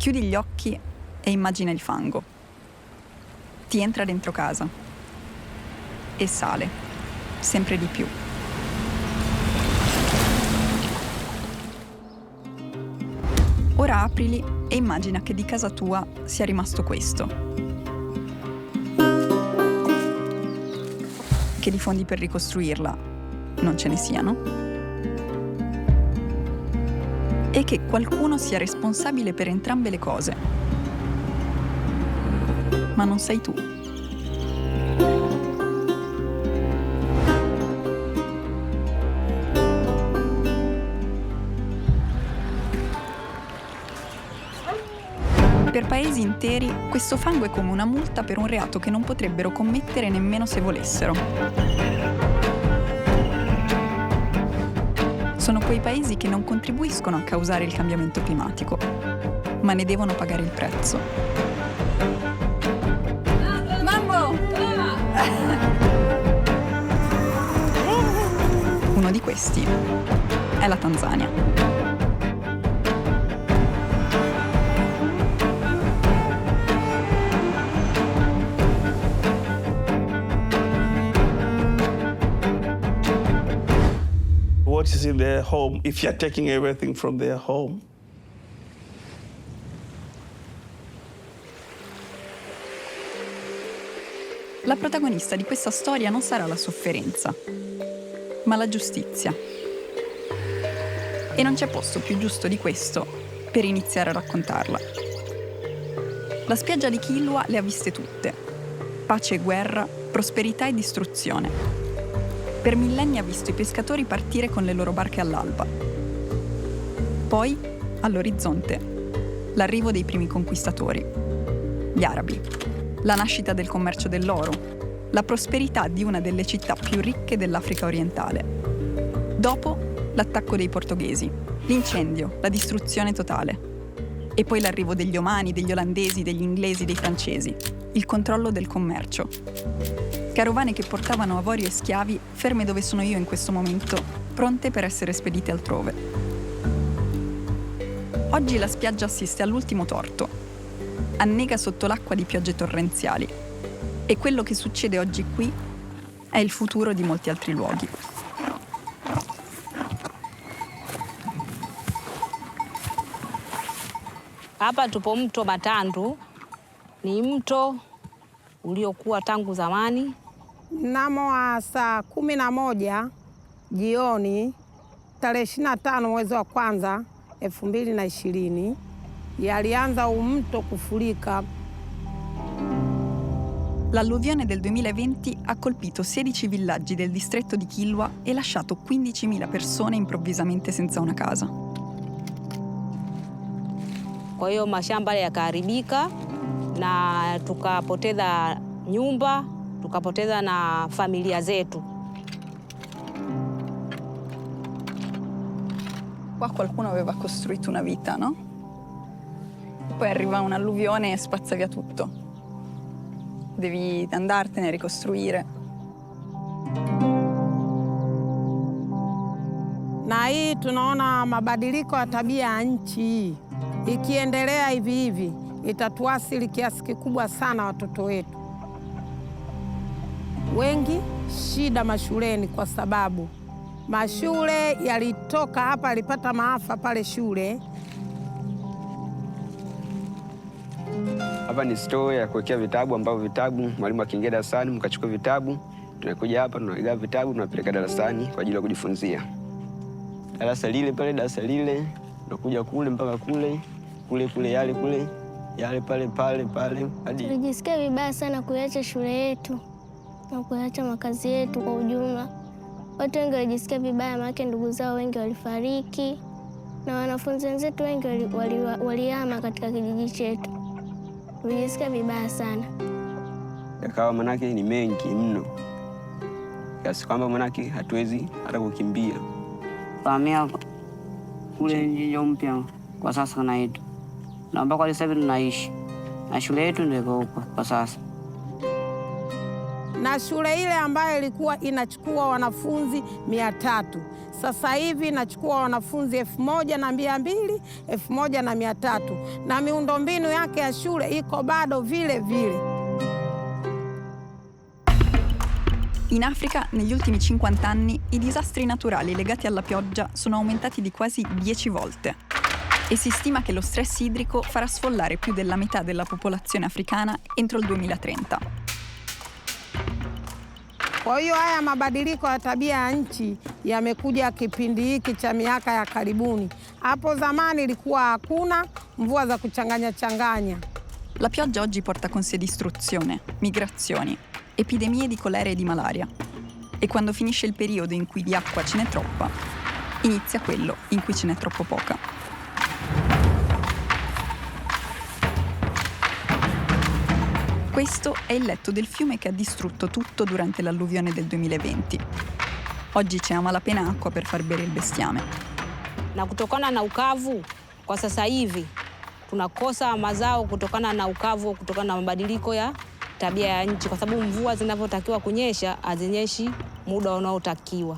Chiudi gli occhi e immagina il fango. Ti entra dentro casa e sale, sempre di più. Ora aprili e immagina che di casa tua sia rimasto questo. Che di fondi per ricostruirla non ce ne siano. E che qualcuno sia responsabile per entrambe le cose. Ma non sei tu. Per paesi interi, questo fango è come una multa per un reato che non potrebbero commettere nemmeno se volessero. Sono quei paesi che non contribuiscono a causare il cambiamento climatico, ma ne devono pagare il prezzo. Mambo! Uno di questi è la Tanzania. What is in their home if you're taking everything from their home? La protagonista di questa storia non sarà la sofferenza, ma la giustizia. E non c'è posto più giusto di questo per iniziare a raccontarla. La spiaggia di Kilwa le ha viste tutte. Pace e guerra, prosperità e distruzione. Per millenni ha visto i pescatori partire con le loro barche all'alba. Poi, all'orizzonte, l'arrivo dei primi conquistatori, gli arabi, la nascita del commercio dell'oro, la prosperità di una delle città più ricche dell'Africa orientale. Dopo, l'attacco dei portoghesi, l'incendio, la distruzione totale. E poi l'arrivo degli omani, degli olandesi, degli inglesi, dei francesi, il controllo del commercio. Carovane che portavano avorio e schiavi ferme dove sono io in questo momento, pronte per essere spedite altrove. Oggi la spiaggia assiste all'ultimo torto. Annega sotto l'acqua di piogge torrenziali. E quello che succede oggi qui è il futuro di molti altri luoghi. Hapa tupo mto Matandu. Ni mto uliokuwa tangu zamani. Mnamo saa 11 jioni tarehe 25 mwezi wa kwanza 2020 yalianza mto kufurika. L'alluvione del 2020 ha colpito 16 villaggi del distretto di Kilwa e lasciato 15.000 persone improvvisamente senza una casa. Kwa hiyo mashamba yakaharibika na tukapoteza nyumba, tukapoteza na familia zetu. Qua qualcuno aveva costruito una vita, no? Poi arriva un'alluvione e spazza via tutto. Devi andartene, ricostruire. Na hii tunaona mabadiliko ya tabia ya nchi ikiendelea hivi hivi itatuathiri kiasi kikubwa sana watoto wetu. Wengi shida mashuleni kwa sababu mashule yalitoka hapa, alipata maafa pale shule. Hapa ni store ya kuwekea vitabu ambavyo vitabu mwalimu akiingia darasani mkachukua vitabu, tunakuja hapa tunaigawa vitabu tunapeleka darasani kwa ajili ya kujifunzia. Darasa lile pale, darasa lile, tunakuja kule mpaka kule yale pale hadi. Tulijisikia vibaya sana kuacha shule yetu na kuacha makazi yetu kwa ujumla. Watu wengi walijisikia vibaya maana ndugu zao wengi walifariki na wanafunzi wenzetu wengi walihama katika kijiji chetu. Tulijisikia vibaya sana. Yakawa manake ni mengi mno. Kiasi kwamba manake hatuwezi hata kukimbia. Tuhamia kule mji mpya kwa sasa na yetu. Na ambako sasa hivi tunaishi. Na shule yetu ndio huko kwa sasa. na shule ile ambayo ilikuwa inachukua wanafunzi 300 sasa hivi inachukua wanafunzi 1200, 1300 na miundombinu yake ya shule iko bado vile vile. In Africa, negli ultimi 50 anni, i disastri naturali legati alla pioggia sono aumentati di quasi 10 volte. E si stima che lo stress idrico farà sfollare più della metà della popolazione africana entro il 2030. Kwa hiyo haya mabadiliko ya tabia ya nchi yamekuja kipindi hiki cha miaka ya karibuni. Hapo zamani ilikuwa hakuna mvua za kuchanganya. La pioggia oggi porta con sé distruzione, migrazioni, epidemie di colera e di malaria. E quando finisce il periodo in cui di acqua ce n'è troppa, inizia quello in cui ce n'è troppo poca. Questo è il letto del fiume che ha distrutto tutto durante l'alluvione del 2020. Oggi c'è a malapena acqua per far bere il bestiame. Na kutokana na ukavu kwa sasa hivi tunakosa mazao kutokana na ukavu, kutokana na mabadiliko ya tabia ya nchi, kwa sababu mvua zinavyotakiwa kunyesha hazinyeshi muda unaotakiwa.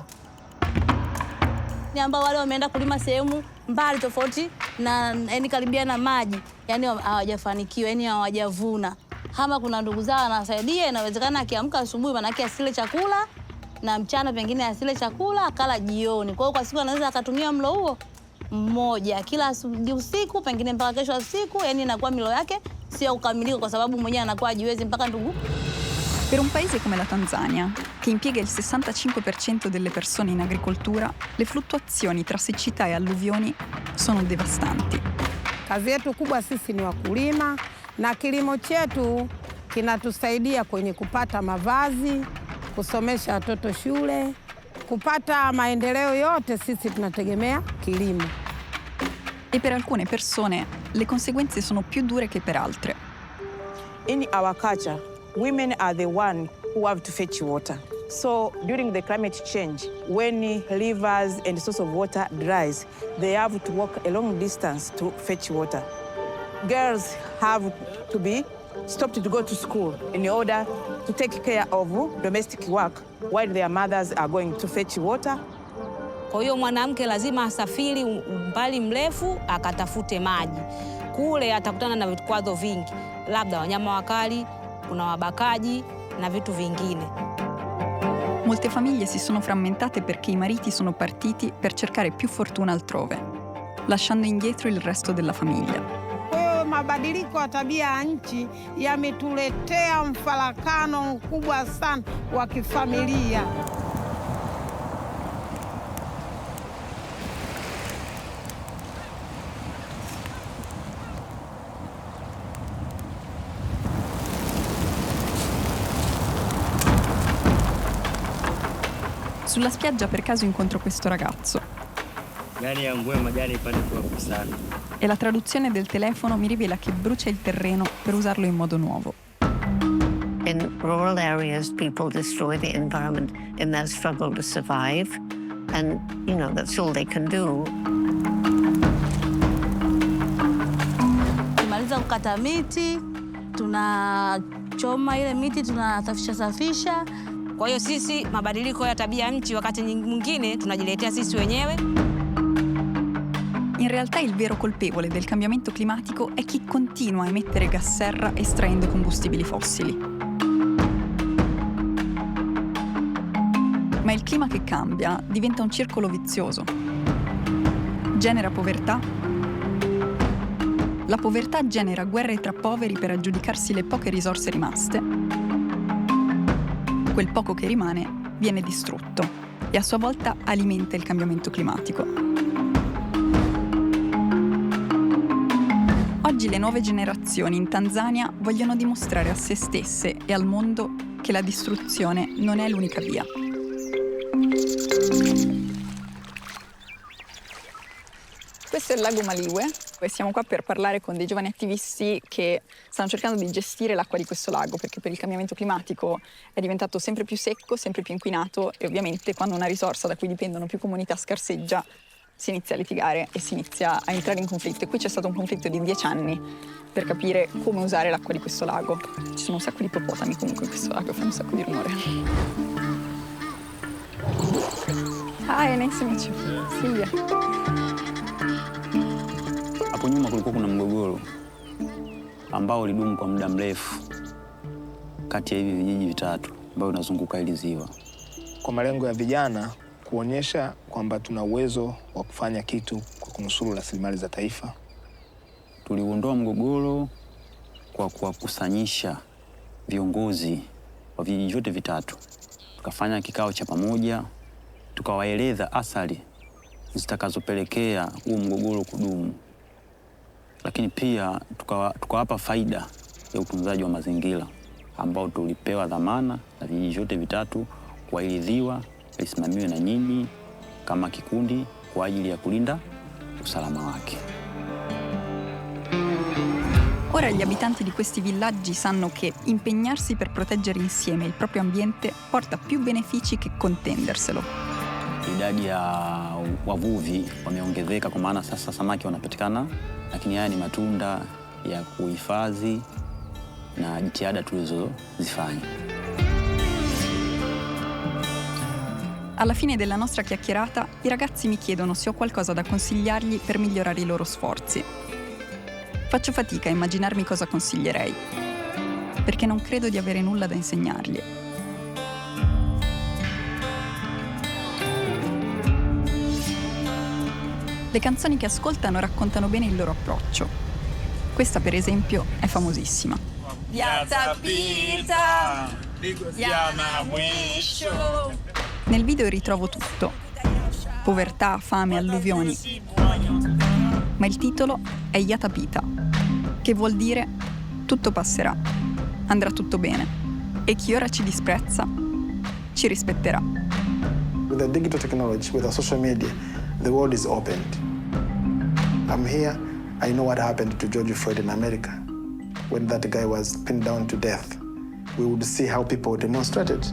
Ni ambao wale wameenda kulima sehemu mbali tofauti na karibia na maji, yani hawajafanikiwa, yani hawajavuna. Kama kuna ndugu zao wanasaidia, inawezekana akiamka asubuhi manake asile chakula na mchana pengine asile chakula akala jioni. Kwa hiyo kwa siku anaweza akatumia mlo huo mmoja kila usiku pengine mpaka kesho usiku, yani inakuwa milo yake sio ukamilika kwa sababu mwenyewe anakuwa hajiwezi mpaka ndugu. Per un paese come la Tanzania, che impiega il 65% delle persone in agricoltura, le fluttuazioni tra siccità e alluvioni sono devastanti. Kazi yetu kubwa sisi ni wakulima na kilimo chetu kinatusaidia kwenye kupata mavazi, kusomesha watoto shule, kupata maendeleo yote sisi tunategemea kilimo. E per alcune persone le conseguenze sono più dure che per altre. In our culture, women are the one who have to fetch water. So during the climate change, when rivers and source of water dries, they have to walk a long distance to fetch water. Girls have to be stopped to go to school in order to take care of domestic work while their mothers are going to fetch water. Kwa hiyo mwanamke lazima asafiri umbali mrefu akatafute maji. Kule atakutana na vikwazo vingi, labda wanyama wakali, kuna wabakaji na vitu vingine. Molte famiglie si sono frammentate perché i mariti sono partiti per cercare più fortuna altrove, lasciando indietro il resto della famiglia. Mabadiliko ya tabia ya nchi yametuletea mfarakano mkubwa sana wa kifamilia. Sulla spiaggia per caso incontro questo ragazzo. E la traduzione del telefono mi rivela che brucia il terreno per usarlo in modo nuovo. In rural areas, people destroy the environment in their struggle to survive, and that's all they can do. Tumaliza kukata miti, tunachoma ile miti, tunasafisha. Kwa hiyo sisi mabadiliko ya tabia nchi wakati mwingine tunajiletea sisi wenyewe. In realtà il vero colpevole del cambiamento climatico è chi continua a emettere gas serra estraendo combustibili fossili. Ma il clima che cambia diventa un circolo vizioso. Genera povertà. La povertà genera guerre tra poveri per aggiudicarsi le poche risorse rimaste. Quel poco che rimane viene distrutto e a sua volta alimenta il cambiamento climatico. Oggi le nuove generazioni in Tanzania vogliono dimostrare a se stesse e al mondo che la distruzione non è l'unica via. Questo è il lago Maliwe e siamo qua per parlare con dei giovani attivisti che stanno cercando di gestire l'acqua di questo lago, perché per il cambiamento climatico è diventato sempre più secco, sempre più inquinato e ovviamente quando una risorsa da cui dipendono più comunità scarseggia si inizia a litigare e si inizia a entrare in conflitto. E qui c'è stato un conflitto di 10 anni per capire come usare l'acqua di questo lago. Ci sono un sacco di ippopotami comunque in questo lago, fanno un sacco di rumore. Hi, nice to meet you. Silvia. Hapo nyuma kulikuwa kuna mgogoro ambao ulidumu kwa muda mrefu kati ya hivi vijiji vitatu ambao unazunguka hili ziwa. Kwa malengo ya vijana kuonyesha kwamba tuna uwezo wa kufanya kitu kwa kunusuru rasilimali za taifa. Tuliuondoa mgogoro kwa kuwakusanyisha viongozi wa vijiji vyote vitatu. Tukafanya kikao cha pamoja, tukawaeleza athari zitakazopelekea huo mgogoro kudumu. Lakini pia tukawapa faida ya utunzaji wa mazingira ambao tulipewa dhamana na vijiji vyote vitatu kwa hili ziwa lisimamiwe na nyinyi kama kikundi kwa ajili ya kulinda usalama wake. Ora gli abitanti di questi villaggi sanno che impegnarsi per proteggere insieme il proprio ambiente porta più benefici che contenderselo. Idadi ya wavuvi wameongezeka kwa maana sasa samaki wanapatikana, lakini haya ni matunda ya kuhifadhi na jitihada tulizozifanya. Alla fine della nostra chiacchierata, i ragazzi mi chiedono se ho qualcosa da consigliargli per migliorare i loro sforzi. Faccio fatica a immaginarmi cosa consiglierei, perché non credo di avere nulla da insegnargli. Le canzoni che ascoltano raccontano bene il loro approccio. Questa, per esempio, è famosissima. Nel video ritrovo tutto: povertà, fame, alluvioni. Ma il titolo è Yatapita, che vuol dire tutto passerà, andrà tutto bene, e chi ora ci disprezza ci rispetterà. With the digital technology, with the social media, the world is opened. I'm here, I know what happened to George Floyd in America. When that guy was pinned down to death, we would see how people demonstrated.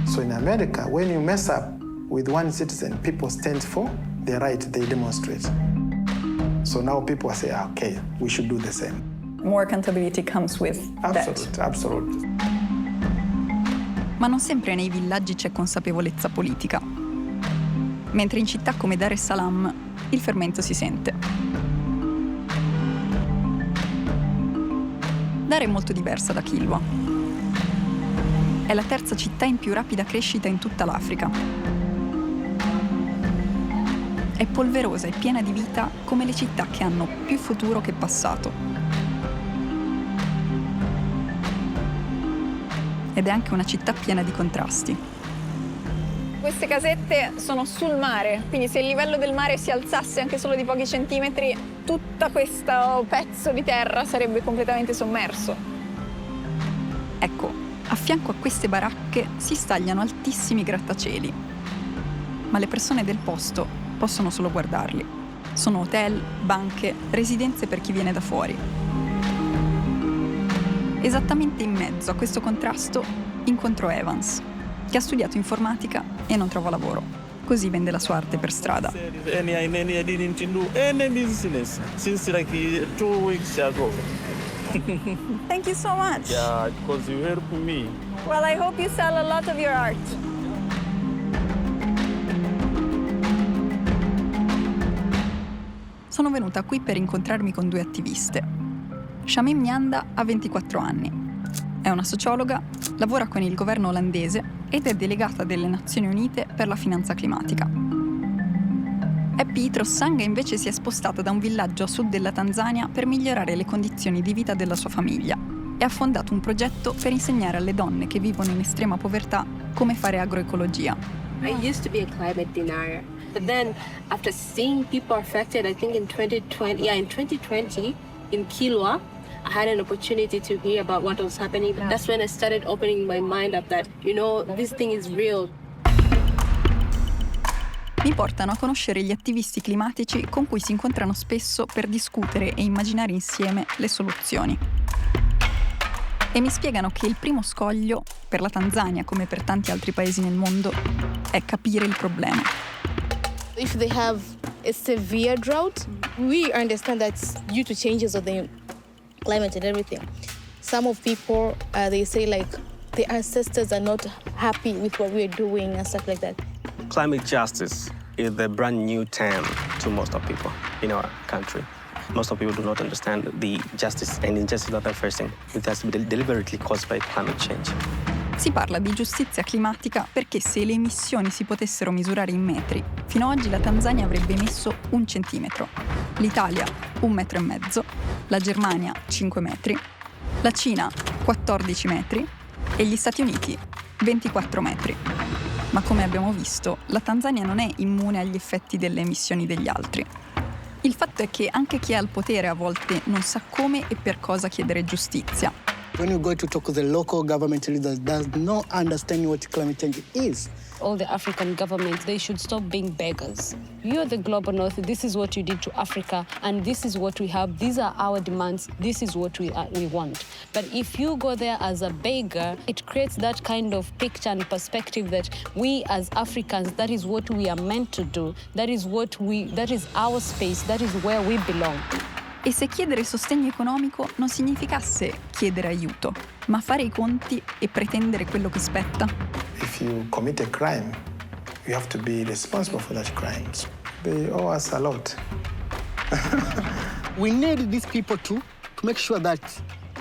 So in America, when you mess up with one citizen, people stand for their right, they demonstrate. So now people say, okay, we should do the same. More accountability comes with that. Absolutely. Ma non sempre nei villaggi c'è consapevolezza politica. Mentre in città come Dar es Salaam il fermento si sente. Dar è molto diversa da Kilwa. È la terza città in più rapida crescita in tutta l'Africa. È polverosa e piena di vita come le città che hanno più futuro che passato. Ed è anche una città piena di contrasti. Queste casette sono sul mare, quindi se il livello del mare si alzasse anche solo di pochi centimetri, tutto questo pezzo di terra sarebbe completamente sommerso. Ecco, a fianco a queste baracche si stagliano altissimi grattacieli. Ma le persone del posto possono solo guardarli. Sono hotel, banche, residenze per chi viene da fuori. Esattamente in mezzo a questo contrasto incontro Evans, che ha studiato informatica e non trova lavoro. Così vende la sua arte per strada. I didn't do any business since like 2 weeks ago. Thank you so much. Yeah, because you helped me. Well, I hope you sell a lot of your art. Sono venuta qui per incontrarmi con 2 attiviste. Shamim Nyanda ha 24 anni. È una sociologa, lavora con il governo olandese ed è delegata delle Nazioni Unite per la finanza climatica. Happy Trossanga invece si è spostata da un villaggio a sud della Tanzania per migliorare le condizioni di vita della sua famiglia e ha fondato un progetto per insegnare alle donne che vivono in estrema povertà come fare agroecologia. I used to be a climate denier, but then after seeing people affected, I think in 2020 in Kilwa, I had an opportunity to hear about what was happening. That's when I started opening my mind up that, this thing is real. Mi portano a conoscere gli attivisti climatici con cui si incontrano spesso per discutere e immaginare insieme le soluzioni. E mi spiegano che il primo scoglio, per la Tanzania come per tanti altri paesi nel mondo, è capire il problema. If they have a severe drought. We understand that's due to changes of the climate and everything. Some of people, they say like the ancestors are not happy with what we're doing and stuff like that. Climate justice is the brand new term to most of people in our country. Most of people do not understand the justice and injustice that they're facing, which has been deliberately caused by climate change. Si parla di giustizia climatica perché se le emissioni si potessero misurare in metri, fino ad oggi la Tanzania avrebbe emesso 1 centimetro, l'Italia 1,5 metri, la Germania 5 metri, la Cina 14 metri e gli Stati Uniti 24 metri. Ma come abbiamo visto, la Tanzania non è immune agli effetti delle emissioni degli altri. Il fatto è che anche chi è al potere a volte non sa come e per cosa chiedere giustizia. When you go to talk to the local government leaders, does not understand what climate change is. All the African governments, they should stop being beggars. You're the global north, this is what you did to Africa, and this is what we have, these are our demands, this is what we want. But if you go there as a beggar, it creates that kind of picture and perspective that we as Africans, that is what we are meant to do, that is our space, that is where we belong. E se chiedere sostegno economico non significasse chiedere aiuto, ma fare i conti e pretendere quello che spetta? If you commit a crime, you have to be responsible for that crime. They owe us a lot. We need these people to make sure that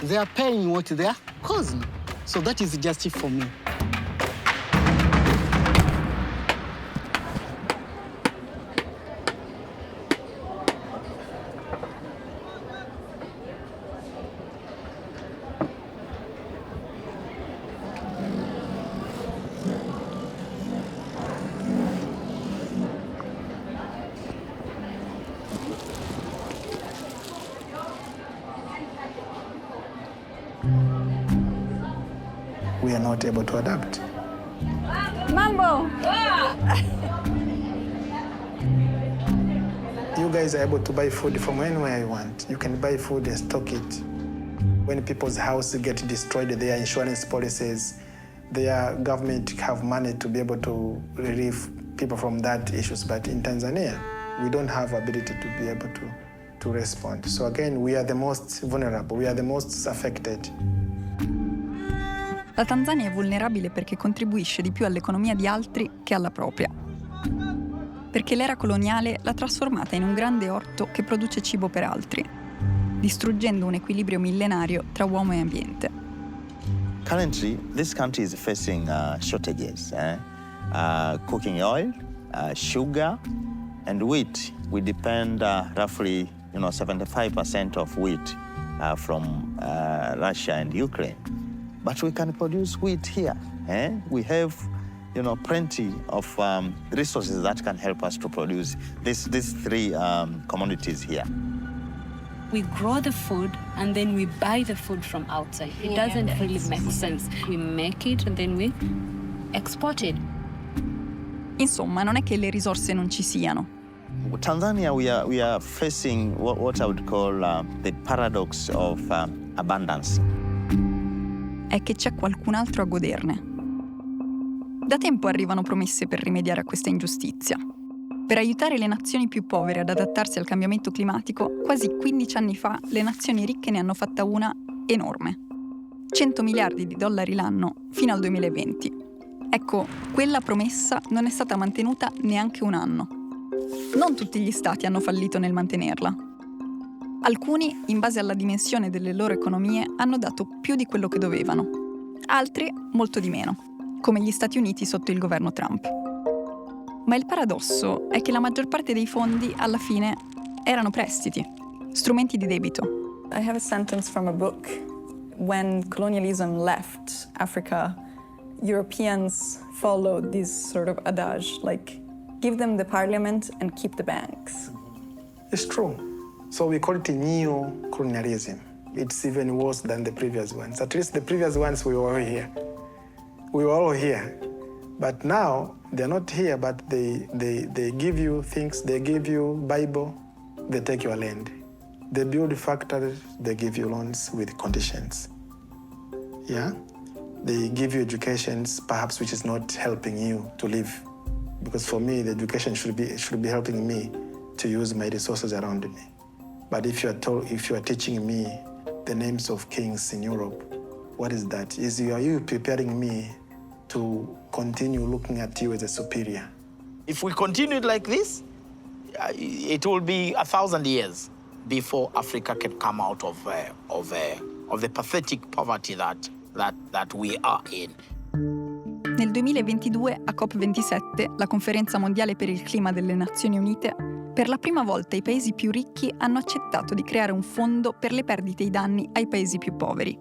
they are paying what they are causing. So that is justice for me. We are not able to adapt. Mambo! You guys are able to buy food from anywhere you want. You can buy food and stock it. When people's houses get destroyed, their insurance policies, their government have money to be able to relieve people from that issues. But in Tanzania, we don't have ability to be able to respond. So again, we are the most vulnerable, we are the most affected. La Tanzania è vulnerabile perché contribuisce di più all'economia di altri che alla propria. Perché l'era coloniale l'ha trasformata in un grande orto che produce cibo per altri, distruggendo un equilibrio millenario tra uomo e ambiente. Currently, this country is facing shortages. Cooking oil, sugar, and wheat. We depend roughly 75% of wheat from Russia and Ukraine. But we can produce wheat here. We have, plenty of resources that can help us to produce these 3 commodities here. We grow the food and then we buy the food from outside. It doesn't really make sense. We make it and then we export it. Insomma, non è che le risorse non ci siano. Tanzania, we are facing what I would call the paradox of abundance. È che c'è qualcun altro a goderne. Da tempo arrivano promesse per rimediare a questa ingiustizia. Per aiutare le nazioni più povere ad adattarsi al cambiamento climatico, quasi 15 anni fa le nazioni ricche ne hanno fatta una enorme. 100 miliardi di dollari l'anno fino al 2020. Ecco, quella promessa non è stata mantenuta neanche un anno. Non tutti gli stati hanno fallito nel mantenerla. Alcuni, in base alla dimensione delle loro economie, hanno dato più di quello che dovevano. Altri, molto di meno, come gli Stati Uniti sotto il governo Trump. Ma il paradosso è che la maggior parte dei fondi, alla fine, erano prestiti, strumenti di debito. I have a sentence from a book. When colonialism left Africa, Europeans followed this sort of adage, like, give them the parliament and keep the banks. It's true. So we call it neo-colonialism. It's even worse than the previous ones. At least the previous ones, we were all here. We were all here. But now, they're not here, but they give you things, they give you Bible, they take your land. They build factories, they give you loans with conditions. Yeah? They give you educations, perhaps which is not helping you to live. Because for me, the education should be helping me to use my resources around me. But if you are teaching me the names of kings in Europe, what is that? Are you preparing me to continue looking at you as a superior? If we continue like this, it will be 1,000 years before Africa can come out of the pathetic poverty that we are in. Nel 2022, a COP27, la conferenza mondiale per il clima delle Nazioni Unite, per la prima volta i paesi più ricchi hanno accettato di creare un fondo per le perdite e i danni ai paesi più poveri,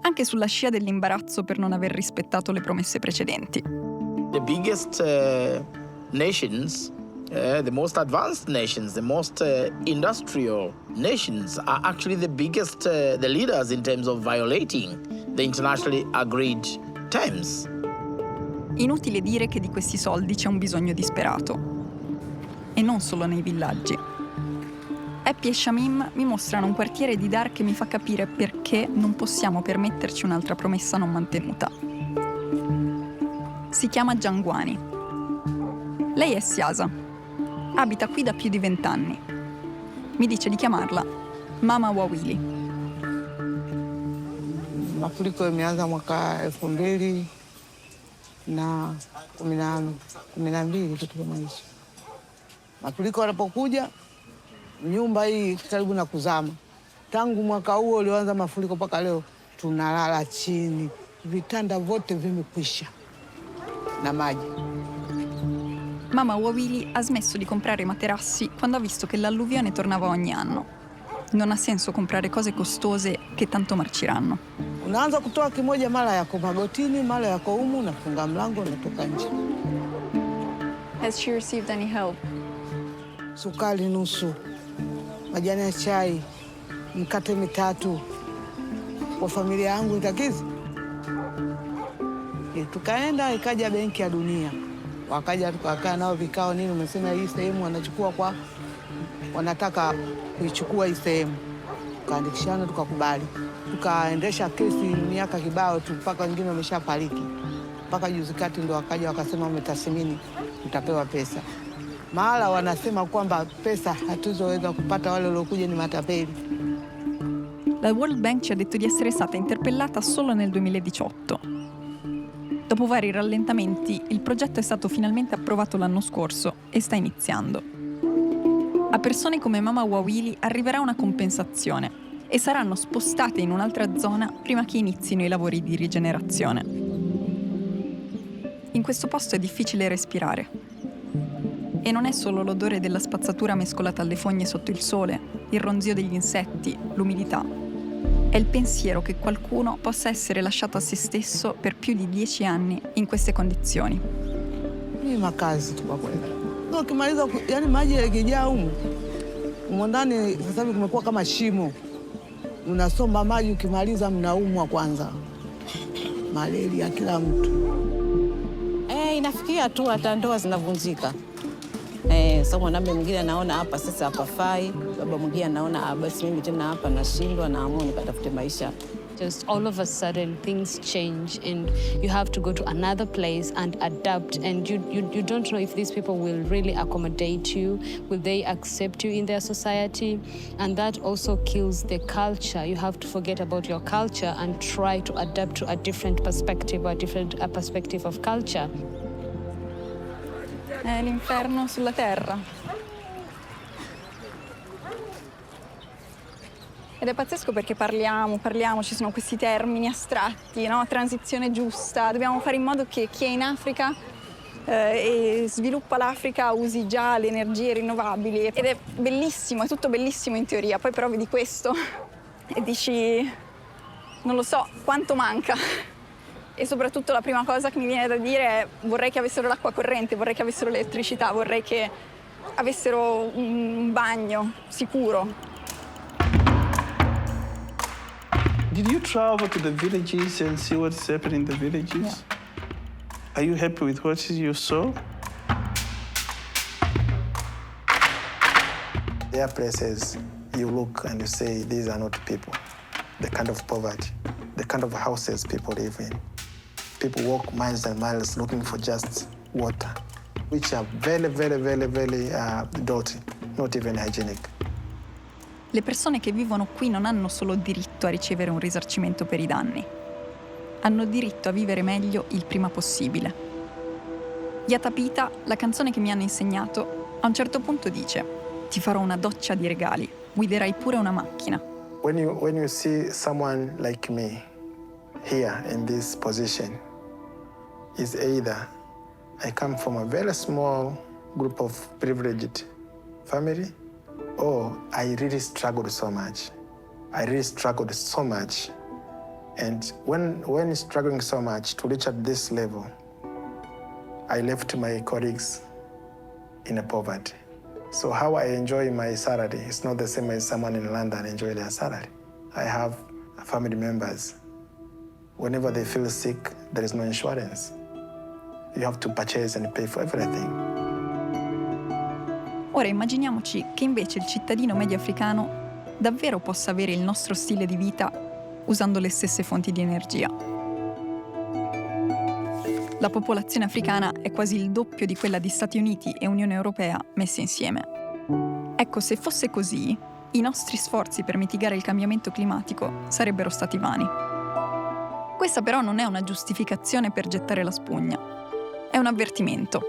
anche sulla scia dell'imbarazzo per non aver rispettato le promesse precedenti. The biggest nations, the most advanced nations, the most industrial nations are actually the biggest, the leaders in terms of violating the internationally agreed terms. Inutile dire che di questi soldi c'è un bisogno disperato. E non solo nei villaggi. Happy e Shamim mi mostrano un quartiere di Dar che mi fa capire perché non possiamo permetterci un'altra promessa non mantenuta. Si chiama Jangwani. Lei è Siasa. Abita qui da più di 20 anni. Mi dice di chiamarla Mama Wawili. Mafuriko yameanza mwaka 2012 kitu kama hicho. Mafuriko yanapokuja, nyumba hii karibu na kuzama. Tangu mwaka huo ulioanza mafuriko mpaka leo tunalala chini. Vitanda vyote vimekwisha na maji. Mama Wawili ha smesso di comprare materassi quando ha visto che l'alluvione tornava ogni anno. Non ha senso comprare cose costose che tanto marciranno. Unaanza kutoa kimoja, mara yako magotini, mara yako humu, unafunga mlango, unatoka nje. Has she received any help? Sukari nusu, majani ya chai, mkate mitatu. Kwa familia yangu itakizi. Tukaenda, ikaja Benki ya Dunia. Wakaja tukakaa nao vikao nini, umesema hii sehemu wanachukua wanataka kuichukua hii sehemu. Tukaandikishana, tukakubali. Tukaendesha kesi miaka kibao tu mpaka wengine wameshafariki. Mpaka juzi kati ndo wakaja wakasema wametathmini, utapewa pesa. Mahala wanasema kwamba pesa hatuzoweza kupata, wale waliokuja ni matapeli. La World Bank ci ha detto di essere stata interpellata solo nel 2018. Dopo vari rallentamenti, il progetto è stato finalmente approvato l'anno scorso e sta iniziando. A persone come Mama Wawili arriverà una compensazione e saranno spostate in un'altra zona prima che inizino i lavori di rigenerazione. In questo posto è difficile respirare. E non è solo l'odore della spazzatura mescolata alle fogne sotto il sole, il ronzio degli insetti, l'umidità. È il pensiero che qualcuno possa essere lasciato a se stesso per più di 10 anni in queste condizioni. Ni makazi tu kwa kweli. Ndio kimaliza, yani maji yakijaa humu. Ndani sasa hivi kumekuwa kama shimo. Unasomba maji, ukimaliza mnaumwa kwanza. Malaria kila mtu. Inafikia tu hata ndoa zinavunjika. Sasa mwanamume mwingine anaona hapa sasa hapafai, baba mwingine anaona basi mimi tena hapa nashindwa, naamua nikatafute maisha. Just all of a sudden things change and you have to go to another place and adapt, and you don't know if these people will really accommodate you, will they accept you in their society, and that also kills the culture. You have to forget about your culture and try to adapt to a different perspective, a different perspective of culture. È l'inferno sulla terra. Ed è pazzesco perché parliamo, ci sono questi termini astratti, no? Transizione giusta, dobbiamo fare in modo che chi è in Africa e sviluppa l'Africa usi già le energie rinnovabili. Ed è bellissimo, è tutto bellissimo in teoria, poi però vedi questo e dici, non lo so, quanto manca. E soprattutto la prima cosa che mi viene da dire è vorrei che avessero l'acqua corrente, vorrei che avessero l'elettricità, vorrei che avessero un bagno sicuro. Did you travel to the villages and see what's happening in the villages? Yeah. Are you happy with what you saw? There are places you look and you say, these are not people. The kind of poverty, the kind of houses people live in. People walk miles and miles looking for just water, which are very, very, very, very dirty. not even hygienic. Le persone che vivono qui non hanno solo diritto a ricevere un risarcimento per i danni. Hanno diritto a vivere meglio il prima possibile. Yata Pita, la canzone che mi hanno insegnato, a un certo punto dice: ti farò una doccia di regali, guiderai pure una macchina. When you see someone like me here in this position, is either I come from a very small group of privileged family, or I really struggled so much. I really struggled so much. And when struggling so much to reach at this level, I left my colleagues in a poverty. So how I enjoy my salary is not the same as someone in London enjoy their salary. I have family members. Whenever they feel sick, there is no insurance. You have to purchase and pay for everything. Ora immaginiamoci che invece il cittadino medio africano davvero possa avere il nostro stile di vita usando le stesse fonti di energia. La popolazione africana è quasi il doppio di quella di Stati Uniti e Unione Europea messe insieme. Ecco, se fosse così, i nostri sforzi per mitigare il cambiamento climatico sarebbero stati vani. Questa però non è una giustificazione per gettare la spugna, è un avvertimento.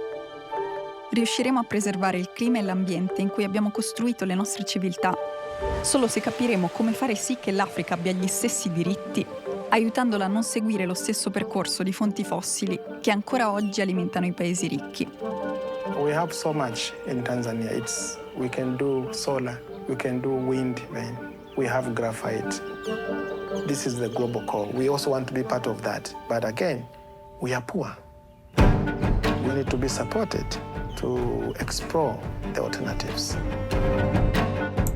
Riusciremo a preservare il clima e l'ambiente in cui abbiamo costruito le nostre civiltà solo se capiremo come fare sì che l'Africa abbia gli stessi diritti, aiutandola a non seguire lo stesso percorso di fonti fossili che ancora oggi alimentano i paesi ricchi. We have so much in Tanzania. We can do solar, we can do wind, we have graphite. This is the global core. We also want to be part of that. But again, we are poor. We need to be supported to explore the alternatives.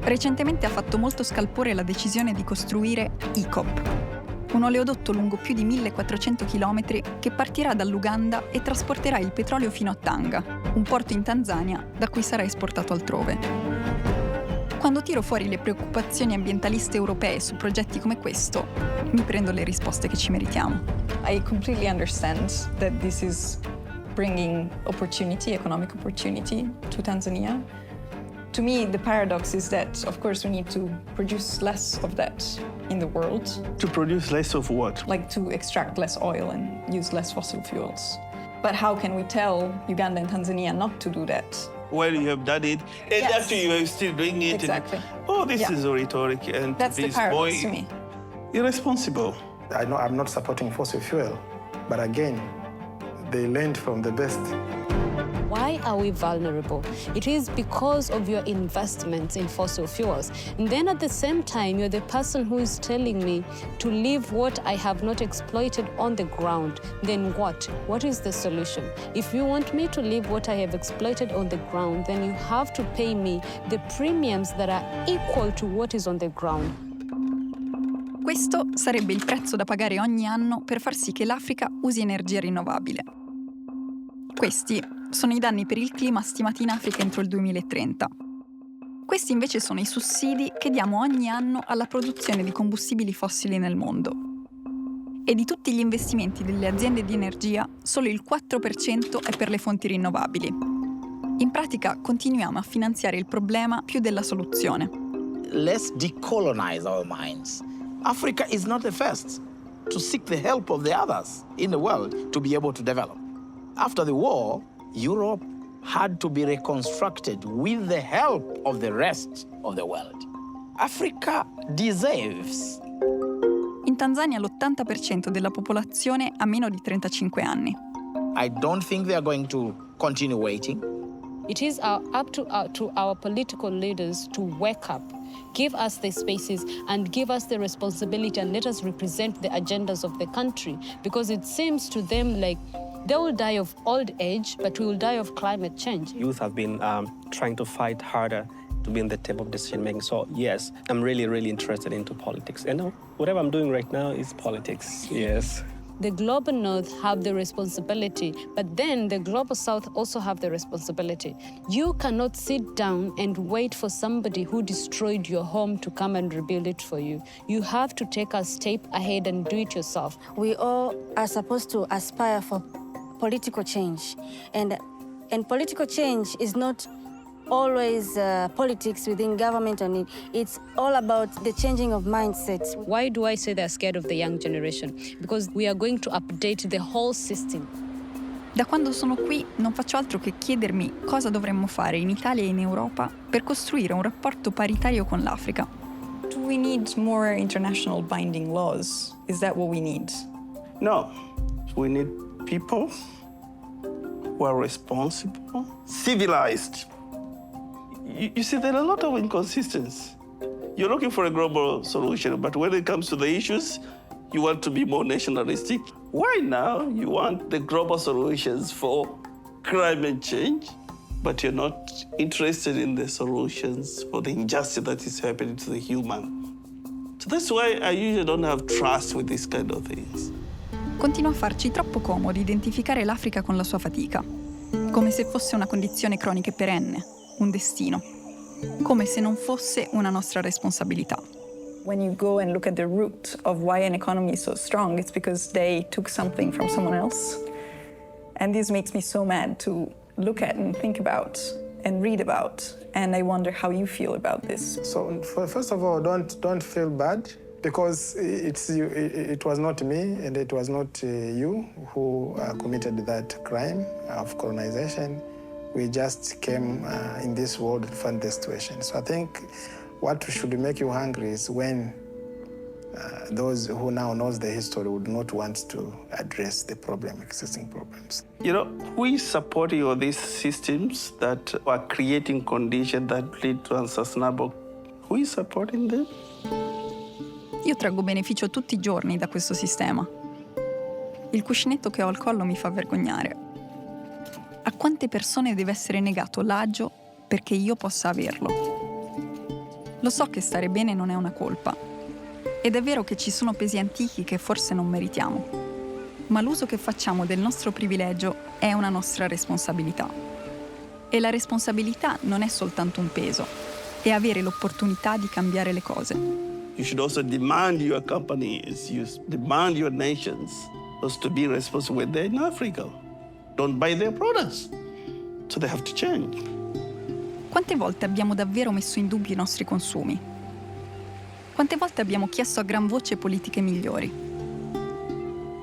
Recentemente ha fatto molto scalpore la decisione di costruire ICOP, un oleodotto lungo più di 1400 km che partirà dall'Uganda e trasporterà il petrolio fino a Tanga, un porto in Tanzania da cui sarà esportato altrove. Quando tiro fuori le preoccupazioni ambientaliste europee su progetti come questo, mi prendo le risposte che ci meritiamo. I completely understand that this is bringing opportunity, economic opportunity to Tanzania. To me, the paradox is that, of course, we need to produce less of that in the world. To produce less of what? Like to extract less oil and use less fossil fuels. But how can we tell Uganda and Tanzania not to do that? Well, you have done it, and Yes. after you are still doing it. Exactly. This is rhetoric, and That's the this paradox boy, to me. irresponsible. I know I'm not supporting fossil fuel, but again, they learned from the best. Why are we vulnerable? It is because of your investments in fossil fuels. And then at the same time, you're the person who is telling me to leave what I have not exploited on the ground. Then what? What is the solution? If you want me to leave what I have exploited on the ground, then you have to pay me the premiums that are equal to what is on the ground. Questo sarebbe il prezzo da pagare ogni anno per far sì che l'Africa usi energia rinnovabile. Questi sono i danni per il clima stimati in Africa entro il 2030. Questi invece sono i sussidi che diamo ogni anno alla produzione di combustibili fossili nel mondo. E di tutti gli investimenti delle aziende di energia, solo il 4% è per le fonti rinnovabili. In pratica continuiamo a finanziare il problema più della soluzione. Let's decolonize our minds. Africa is not the first to seek the help of the others in the world to be able to develop. After the war, Europe had to be reconstructed with the help of the rest of the world. Africa deserves. In Tanzania l'80% della popolazione ha meno di 35 anni. I don't think they are going to continue waiting. It is up to our political leaders to wake up, give us the spaces and give us the responsibility and let us represent the agendas of the country, because it seems to them like they will die of old age, but we will die of climate change. Youth have been trying to fight harder to be in the table of decision making. So yes, I'm really, really interested into politics. And whatever I'm doing right now is politics, yes. The global north have the responsibility, but then the global south also have the responsibility. You cannot sit down and wait for somebody who destroyed your home to come and rebuild it for you. You have to take a step ahead and do it yourself. We all are supposed to aspire for political change. And political change is not always politics within government, and it's all about the changing of mindsets. Why do I say they're scared of the young generation? Because we are going to update the whole system. Da quando sono qui non faccio altro che chiedermi cosa dovremmo fare in Italia e in Europa per costruire un rapporto paritario con l'Africa. Do we need more international binding laws? Is that what we need? No, we need people who are responsible, civilized. You see, there are a lot of inconsistencies. You're looking for a global solution, but when it comes to the issues, you want to be more nationalistic. Why now you want the global solutions for climate change, but you're not interested in the solutions for the injustice that is happening to the human? So that's why I usually don't have trust with these kind of things. Continua a farci troppo comodo identificare l'Africa con la sua fatica, come se fosse una condizione cronica e perenne, un destino, come se non fosse una nostra responsabilità. When you go and look at the root of why an economy is so strong, it's because they took something from someone else. And this makes me so mad to look at and think about and read about. And I wonder how you feel about this. So first of all, don't feel bad, because it was not me and it was not you who committed that crime of colonization. We just came in this world to find the situation. So I think what should make you hungry is when those who now knows the history would not want to address the existing problems. You know, who is supporting all these systems that are creating conditions that lead to unsustainable? Who is supporting them? Io traggo beneficio tutti i giorni da questo sistema. Il cuscinetto che ho al collo mi fa vergognare. A quante persone deve essere negato l'agio perché io possa averlo? Lo so che stare bene non è una colpa. Ed è vero che ci sono pesi antichi che forse non meritiamo. Ma l'uso che facciamo del nostro privilegio è una nostra responsabilità. E la responsabilità non è soltanto un peso, è avere l'opportunità di cambiare le cose. You should also demand your companies, demand your nations to be responsible when they're in Africa. Don't buy their products. So they have to change. Quante volte abbiamo davvero messo in dubbio i nostri consumi? Quante volte abbiamo chiesto a gran voce politiche migliori?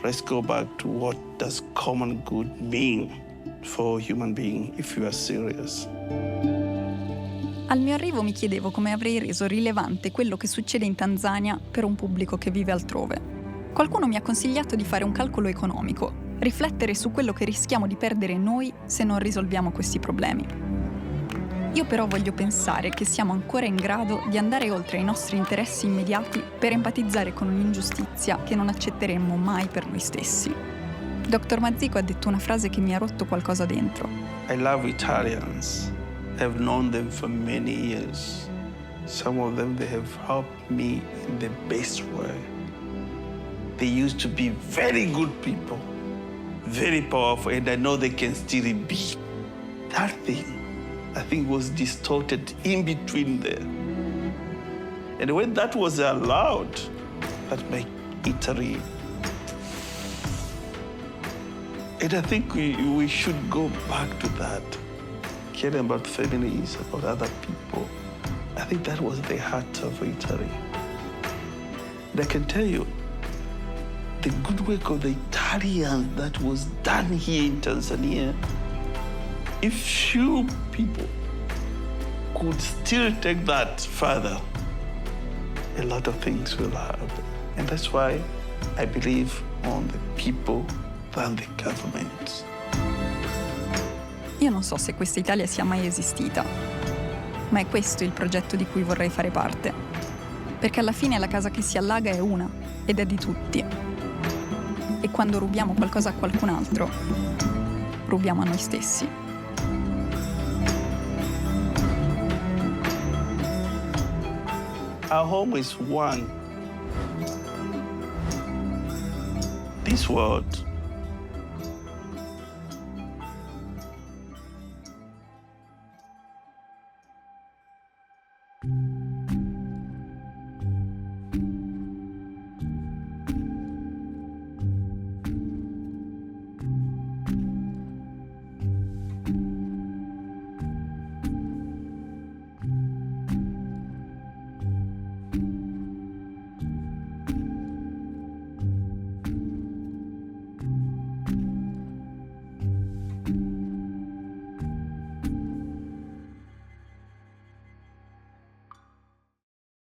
Let's go back to what does common good mean for a human being if you are serious. Al mio arrivo mi chiedevo come avrei reso rilevante quello che succede in Tanzania per un pubblico che vive altrove. Qualcuno mi ha consigliato di fare un calcolo economico, riflettere su quello che rischiamo di perdere noi se non risolviamo questi problemi. Io però voglio pensare che siamo ancora in grado di andare oltre i nostri interessi immediati per empatizzare con un'ingiustizia che non accetteremmo mai per noi stessi. Dr. Mazzico ha detto una frase che mi ha rotto qualcosa dentro. I love Italians. I've known them for many years. Some of them, they have helped me in the best way. They used to be very good people, very powerful, and I know they can still be. That thing, I think, was distorted in between there. And when that was allowed, that made Italy. And I think we should go back to that, caring about families, about other people. I think that was the heart of Italy. And I can tell you, the good work of the Italians that was done here in Tanzania, if few people could still take that further, a lot of things will happen. And that's why I believe on the people than the government. Io non so se questa Italia sia mai esistita, ma è questo il progetto di cui vorrei fare parte. Perché alla fine la casa che si allaga è una ed è di tutti. E quando rubiamo qualcosa a qualcun altro, rubiamo a noi stessi. Our home is one. This world